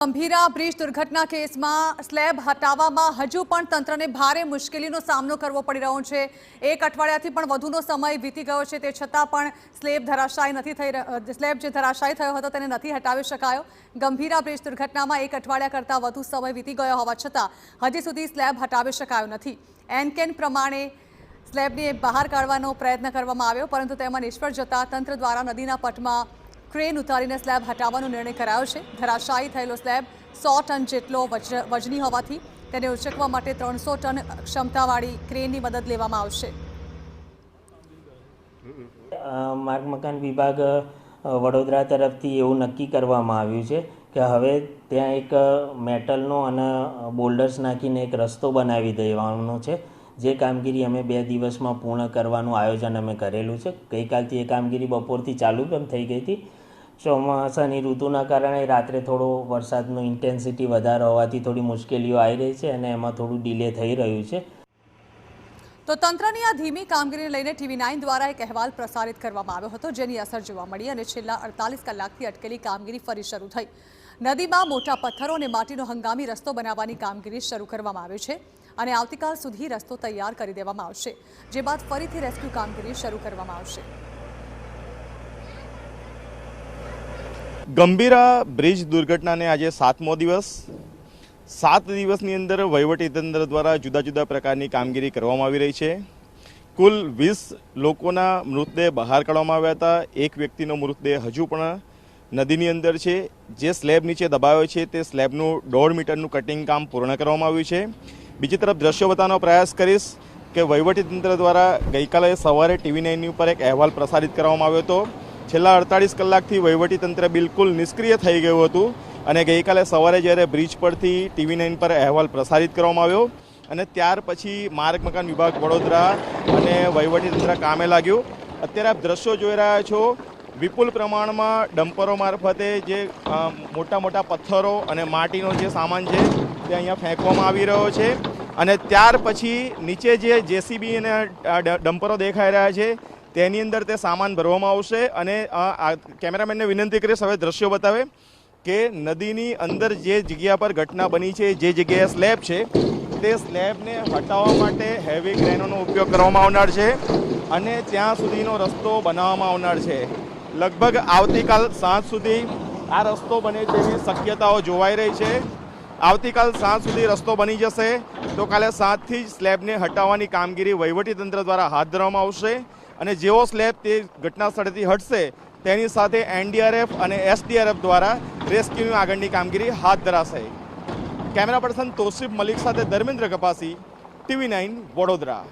Gambhira bridge દુર્ઘટના કેસમાં slab હટાવવામાં હજુ પણ તંત્રને ભારે મુશ્કેલીનો સામનો કરવો પડી રહ્યો છે। એક અઠવાડિયાથી પણ વધુનો સમય વીતી ગયો છે, તે છતાં પણ સ્લેબ જે ધરાશાયી થયો હતો તેને નથી હટાવી શકાયો। ગંભીરા બ્રિજ દુર્ઘટનામાં એક અઠવાડિયા કરતાં વધુ સમય વીતી ગયો હોવા છતાં હજી સુધી સ્લેબ હટાવી શકાયો નથી। એનકેન પ્રમાણે સ્લેબને બહાર કાઢવાનો પ્રયત્ન કરવામાં આવ્યો, પરંતુ તેમાં નિષ્ફળ જતા તંત્ર દ્વારા નદીના પટમાં ક્રેન ઉતારીને સ્લેબ હટાવવાનો નિર્ણય કરાયો છે। ધરાશાયી થયેલો સ્લેબ 100 ટન જેટલો વજની હોવાથી તેને ઉંચકવા માટે 300 ટન ક્ષમતાવાળી ક્રેનની મદદ લેવામાં આવશે। માર્ગ મકાન વિભાગ વડોદરા તરફથી એવું નક્કી કરવામાં આવ્યું છે કે હવે ત્યાં એક મેટલનો અને બોલ્ડર્સ નાખીને એક રસ્તો બનાવી દેવાનો છે, જે કામગીરી અમે 2 દિવસમાં પૂર્ણ કરવાનું આયોજન અમે કરેલું છે। ગઈકાલથી એ કામગીરી બપોરથી ચાલુ પણ થઈ ગઈ હતી। ચોમાસાની ઋતુના કારણે રાત્રે થોડો વરસાદનો ઇન્ટેન્સિટી વધારે હોવાથી થોડી મુશ્કેલીઓ આવી રહી છે અને એમાં થોડું ડિલે થઈ રહ્યું છે। તો તંત્રની આ ધીમી કામગીરીને લઈને TV9 દ્વારા એક અહેવાલ પ્રસારિત કરવામાં આવ્યો હતો, જેની અસર જોવા મળી અને છેલ્લા 48 કલાકથી અટકેલી કામગીરી ફરી શરૂ થઈ। નદીમાં મોટા પથ્થરો અને માટીનો હંગામી રસ્તો બનાવવાની કામગીરી શરૂ કરવામાં આવી છે અને આવતીકાલ સુધી રસ્તો તૈયાર કરી દેવામાં આવશે, જે બાદ ફરીથી રેસ્ક્યુ કામગીરી શરૂ કરવામાં આવશે। ગંભીરા બ્રિજ દુર્ઘટનાને આજે 7મો દિવસ। 7 દિવસની અંદર વહીવટીતંત્ર દ્વારા જુદા જુદા પ્રકારની કામગીરી કરવામાં આવી રહી છે। કુલ 20 લોકોના મૃતદેહ બહાર કાઢવામાં આવ્યા હતા। એક વ્યક્તિનો મૃતદેહ હજુ પણ નદીની અંદર છે। જે સ્લેબ નીચે દબાયો છે તે સ્લેબનું 1.5 મીટરનું કટિંગ કામ પૂર્ણ કરવામાં આવ્યું છે। બીજી તરફ દ્રશ્યો બતાવવાનો પ્રયાસ કરીશ કે વહીવટીતંત્ર દ્વારા ગઈકાલે સવારે TV9 ઉપર એક અહેવાલ પ્રસારિત કરવામાં આવ્યો હતો। છેલ્લા 48 કલાકથી વહીવટીતંત્ર બિલકુલ નિષ્ક્રિય થઈ ગયું હતું અને ગઈકાલે સવારે જ્યારે બ્રિજ પરથી TV9 પર અહેવાલ પ્રસારિત કરવામાં આવ્યો અને ત્યાર પછી માર્ગ મકાન વિભાગ વડોદરા અને વહીવટીતંત્ર કામે લાગ્યું। અત્યારે આપ દ્રશ્યો જોઈ રહ્યા છો, વિપુલ પ્રમાણમાં ડમ્પરો મારફતે જે મોટા મોટા પથ્થરો અને માટીનો જે સામાન છે તે અહીંયા ફેંકવામાં આવી રહ્યો છે અને ત્યાર પછી નીચે જે JCB અને ડમ્પરો દેખાઈ રહ્યા છે તેની અંદર તે સામાન ભરવામાં આવશે અને કેમેરામેનને વિનંતી કરીશ હવે દ્રશ્યો બતાવે કે નદીની અંદર જે જગ્યા પર ઘટના બની છે, જે જગ્યાએ સ્લેબ છે તે સ્લેબને હટાવવા માટે હેવી ક્રેનોનો ઉપયોગ કરવામાં આવનાર છે અને ત્યાં સુધીનો રસ્તો બનાવવામાં આવનાર છે। લગભગ આવતીકાલ સાંજ સુધી આ રસ્તો બને તેવી શક્યતાઓ જોવાઈ રહી છે। આવતીકાલ સાંજ સુધી રસ્તો બની જશે તો કાલે સાંજથી જ સ્લેબને હટાવવાની કામગીરી વહીવટીતંત્ર દ્વારા હાથ ધરવામાં આવશે અને જેવો સ્લેબ તે ઘટના સ્થળેથી હટશે તેની સાથે NDRF અને SDRF દ્વારા રેસ્ક્યુની આગળની કામગીરી હાથ ધરાશે। કેમેરા પર્સન તોસીફ મલિક સાથે ધર્મેન્દ્ર કપાસી, TV9 વડોદરા।